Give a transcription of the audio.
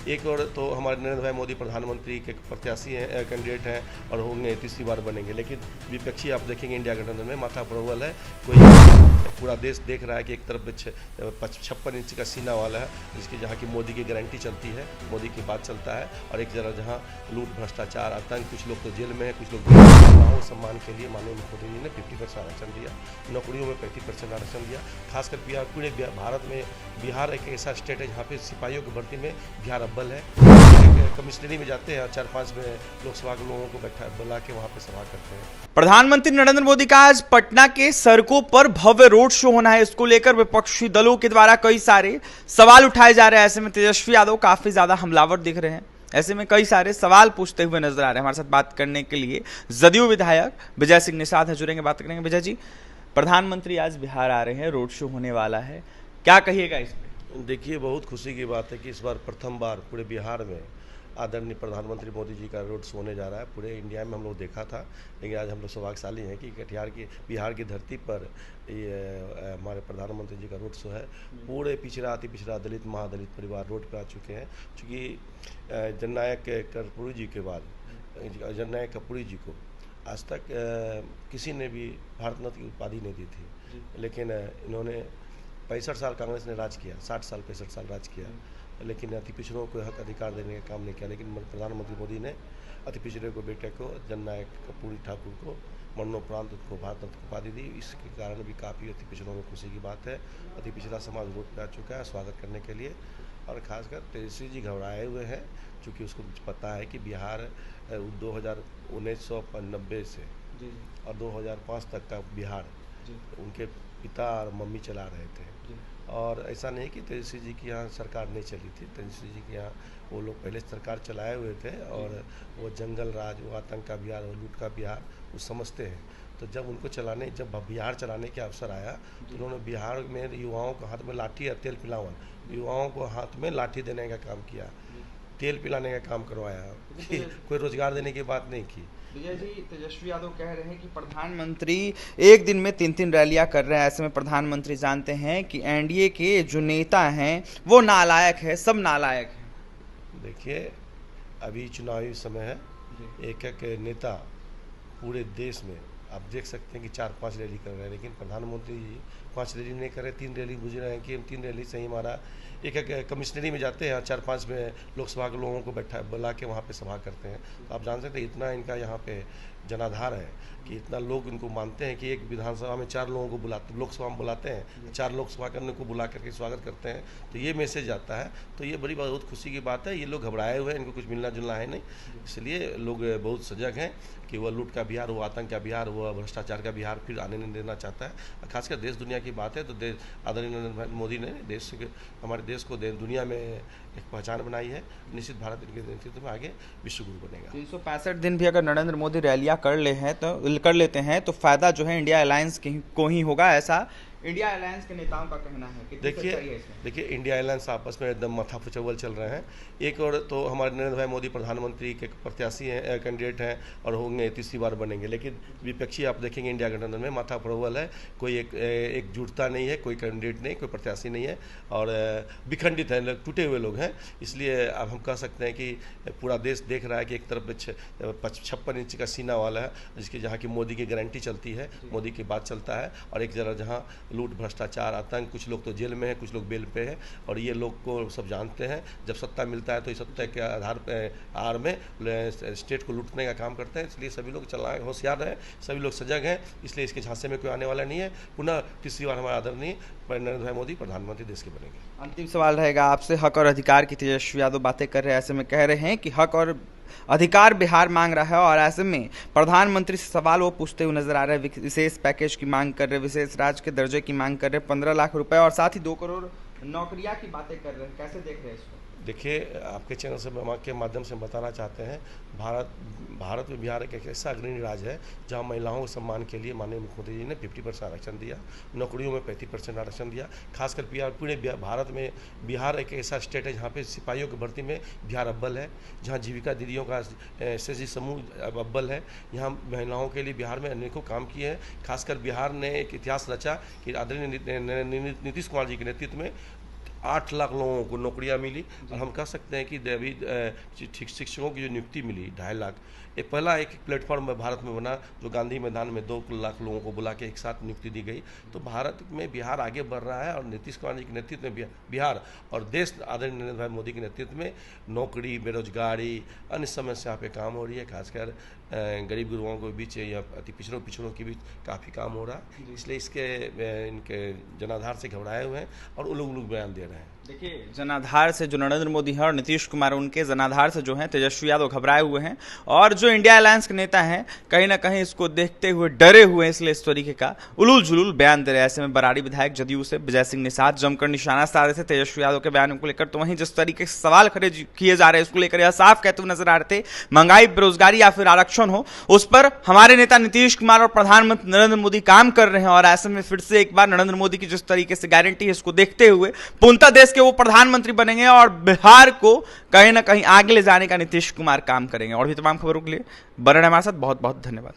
एक और तो हमारे नरेंद्र भाई मोदी प्रधानमंत्री के प्रत्याशी हैं, कैंडिडेट हैं और होंगे तीसरी बार बनेंगे। लेकिन विपक्षी आप देखेंगे इंडिया गठबंधन में माथा प्रबल है। कोई पूरा देश देख रहा है कि एक तरफ 56 इंच का सीना वाला है, जिसकी जहाँ की मोदी की गारंटी चलती है, मोदी की बात चलता है, और एक जगह जहाँ लूट भ्रष्टाचार आतंक, कुछ लोग तो जेल में है, कुछ लोग महिलाओं सम्मान के लिए माननीय मुख्यमंत्री जी ने 50% आरक्षण दिया, नौकरियों में 35% आरक्षण दिया। खासकर बिहार, पूरे भारत में बिहार एक ऐसा स्टेट है जहाँ पे सिपाहियों की भर्ती में बिहार अव्वल है। कमिश्नरी में जाते हैं और 4-5 में लोकसभा के लोगों को बुला के वहाँ पे सभा करते हैं। प्रधानमंत्री नरेंद्र मोदी का आज पटना के सड़कों पर भव्य रोड शो होना है। इसको लेकर विपक्षी दलों के द्वारा कई सारे सवाल उठाए जा रहे हैं। ऐसे में तेजस्वी यादव काफी ज्यादा हमलावर दिख रहे हैं। ऐसे में कई सारे सवाल पूछते हुए नजर आ रहे हैं। हमारे साथ बात करने के लिए जदयू विधायक विजय सिंह निषाद है, जुड़ेंगे, बात करेंगे। विजय जी, प्रधानमंत्री आज बिहार आ रहे हैं, रोड शो होने वाला है, क्या कहिएगा इसमें? देखिए, बहुत खुशी की बात है कि इस बार प्रथम बार पूरे बिहार में आदरणीय प्रधानमंत्री मोदी जी का रोड शो होने जा रहा है। पूरे इंडिया में हम लोग देखा था, लेकिन आज हम लोग सौभाग्यशाली हैं कि कटिहार की, बिहार की धरती पर ये हमारे प्रधानमंत्री जी का रोड शो है। पूरे पिछड़ा, अति पिछड़ा, दलित, महादलित परिवार रोड पर आ चुके हैं। चूँकि जननायक कर्पूरी जी के बाद जननायक कर्पूरी जी को आज तक किसी ने भी भारत रत्न की उपाधि नहीं दी थी, लेकिन इन्होंने 65 साल कांग्रेस ने राज किया, 60 साल 65 साल राज किया, लेकिन अति पिछड़ों को हक अधिकार देने का काम नहीं किया। लेकिन प्रधानमंत्री मोदी ने अति पिछड़े को, बेटे को, जननायक कर्पूरी ठाकुर को मरणोपरांत उनको भारत रत्न की उपाधि दी। इसके कारण भी काफ़ी अति पिछड़ों में खुशी की बात है। अति पिछड़ा समाज रोड पर आ चुका है स्वागत करने के लिए, और खासकर तेजस्वी जी घबराए हुए हैं, क्योंकि उसको पता है कि बिहार 1990 से और 2005 तक का बिहार उनके पिता और मम्मी चला रहे थे। और ऐसा नहीं कि तेजस्वी जी की यहाँ सरकार नहीं चली थी, तेजस्वी जी के यहाँ वो लोग पहले सरकार चलाए हुए थे, और वो जंगल राज, वो आतंक का बिहार, वो लूट का बिहार वो समझते हैं। तो जब बिहार चलाने के अवसर आया तो उन्होंने बिहार में युवाओं को हाथ में लाठी या तेल पिलावन, युवाओं को हाथ में लाठी देने का काम किया, तेल पिलाने का काम करवाया, कोई रोजगार देने की बात नहीं की। विजय जी, तेजस्वी यादव कह रहे हैं कि प्रधानमंत्री एक दिन में 3-3 रैलियां कर रहे हैं। ऐसे में प्रधानमंत्री जानते हैं कि एनडीए के जो नेता हैं वो नालायक है, सब नालायक हैं। देखिए, अभी चुनावी समय है, एक एक नेता पूरे देश में आप देख सकते हैं कि 4-5 रैली कर रहे हैं, लेकिन प्रधानमंत्री जी 5 रैली नहीं कर रहे, 3 रैली बुझ रहे हैं कि 3 रैली से ही हमारा एक कमिश्नरी में जाते हैं, 4-5 में लोकसभा के लोगों को बुला के वहाँ पे सभा करते हैं। तो आप जान सकते हैं इतना इनका यहाँ पे जनाधार है कि इतना लोग इनको मानते हैं कि एक विधानसभा में 4 लोगों को बुलाते, लोकसभा में बुलाते हैं, 4 लोकसभा करने को बुला करके स्वागत करते हैं। तो ये मैसेज आता है, तो ये बड़ी बहुत खुशी की बात है। ये लोग घबराए हुए हैं, इनको कुछ मिलना जुलना है नहीं, इसलिए लोग बहुत सजग हैं कि वह लूट का बिहार, वो आतंक का बिहार, वो भ्रष्टाचार का बिहार फिर आने नहीं देना चाहता है। खासकर देश दुनिया की बात है तो आदरणीय नरेंद्र भाई मोदी ने हमारे देश को दुनिया में एक पहचान बनाई है। निश्चित भारत इनके नेतृत्व में आगे विश्व गुरु बनेगा। 365 दिन भी अगर नरेंद्र मोदी रैलियां कर लेते हैं तो फायदा जो है इंडिया अलायंस को ही होगा, ऐसा इंडिया अलायंस के नेताओं का कहना है। देखिए, इंडिया अलायंस आपस में एकदम माथा चौवल चल रहे हैं। एक और तो हमारे नरेंद्र भाई मोदी प्रधानमंत्री के प्रत्याशी हैं, कैंडिडेट हैं और होंगे तीसरी बार बनेंगे। लेकिन विपक्षी आप देखेंगे इंडिया गठबंधन में माथा प्रबल है। कोई एकजुटता नहीं है, कोई कैंडिडेट नहीं, कोई प्रत्याशी नहीं है, और विखंडित है, टूटे हुए लोग हैं। इसलिए अब हम कह सकते हैं कि पूरा देश देख रहा है कि एक तरफ 56 इंच का सीना वाला है, जिसकी जहाँ की मोदी की गारंटी चलती है, मोदी की बात चलता है, और एक जगह जहाँ लूट भ्रष्टाचार आतंक, कुछ लोग तो जेल में हैं, कुछ लोग बेल पे हैं, और ये लोग को सब जानते हैं। जब सत्ता मिलता है तो इस सत्ता के आधार में स्टेट को लूटने का काम करते हैं। इसलिए सभी लोग होशियार रहें, सभी लोग सजग हैं, इसलिए इसके झांसे में कोई आने वाला नहीं है। पुनः तीसरी बार हमारा आदरणीय नरेंद्र भाई मोदी प्रधानमंत्री देश के बनेंगे। अंतिम सवाल रहेगा आपसे, हक और अधिकार की तेजस्वी यादव बातें कर रहे हैं। ऐसे में कह रहे हैं कि हक और अधिकार बिहार मांग रहा है, और ऐसे में प्रधानमंत्री से सवाल वो पूछते हुए नजर आ रहे हैं। विशेष पैकेज की मांग कर रहे हैं, विशेष राज्य के दर्जे की मांग कर रहे हैं, 15 लाख रुपए और साथ ही 2 करोड़ नौकरियां की बातें कर रहे हैं। कैसे देख रहे हैं इसको? देखिए, आपके चैनल से के माध्यम से बताना चाहते हैं, भारत में बिहार एक ऐसा अग्रणी राज्य है जहां महिलाओं के सम्मान के लिए माननीय मुख्यमंत्री जी ने 50% आरक्षण दिया, नौकरियों में 35% आरक्षण दिया। खासकर पूरे भारत में बिहार एक ऐसा स्टेट है जहां पे सिपाहियों की भर्ती में बिहार अव्वल है, जहां जीविका दीदियों का SHG समूह अव्वल है। यहाँ महिलाओं के लिए बिहार में अनेकों काम किए हैं। खासकर बिहार ने एक इतिहास रचा कि आदरणीय नीतीश कुमार जी के नेतृत्व में 8 लाख लोगों को नौकरियां मिली, और हम कह सकते हैं कि अभी शिक्षकों की जो नियुक्ति मिली 2.5 लाख, ये पहला एक प्लेटफॉर्म भारत में बना जो गांधी मैदान में 2 लाख लोगों को बुला के एक साथ नियुक्ति दी गई। तो भारत में बिहार आगे बढ़ रहा है, और नीतीश कुमार जी के नेतृत्व में बिहार और देश आदरणीय नरेंद्र भाई मोदी के नेतृत्व में नौकरी, बेरोजगारी, अन्य समस्या पे काम हो रही है। खासकर गरीब गुरुओं के बीच या अति पिछड़ों के बीच काफ़ी काम हो रहा है। इसलिए इनके जनाधार से घबराए हुए हैं और उलूग बयान दे रहे हैं। देखिए, जनाधार से जो नरेंद्र मोदी है और नीतीश कुमार, उनके जनाधार से जो है तेजस्वी यादव घबराए हुए हैं, और जो इंडिया अलायंस के नेता हैं कहीं ना कहीं इसको देखते हुए डरे हुए हैं, इसलिए इस तरीके का उलूल जुलूल बयान दे रहे हैं। ऐसे में बराड़ी विधायक जदयू से विजय सिंह निषाद जमकर निशाना साधे थे तेजस्वी यादव के बयान को लेकर। तो वहीं जिस तरीके से सवाल खड़े किए जा रहे हैं, इसको लेकर यह साफ कहते हुए नजर आ रहे थे, महंगाई, बेरोजगारी या फिर आरक्षण हो, उस पर हमारे नेता नीतीश कुमार और प्रधानमंत्री नरेंद्र मोदी काम कर रहे हैं। और ऐसे में फिर से एक बार नरेंद्र मोदी की जिस तरीके से गारंटी है, इसको देखते हुए पूर्णतः देश के वो प्रधानमंत्री बनेंगे और बिहार को कहीं ना कहीं आगे ले जाने का नीतीश कुमार काम करेंगे। और भी तमाम खबरों के लिए बने रहें हमारे साथ। बहुत बहुत धन्यवाद।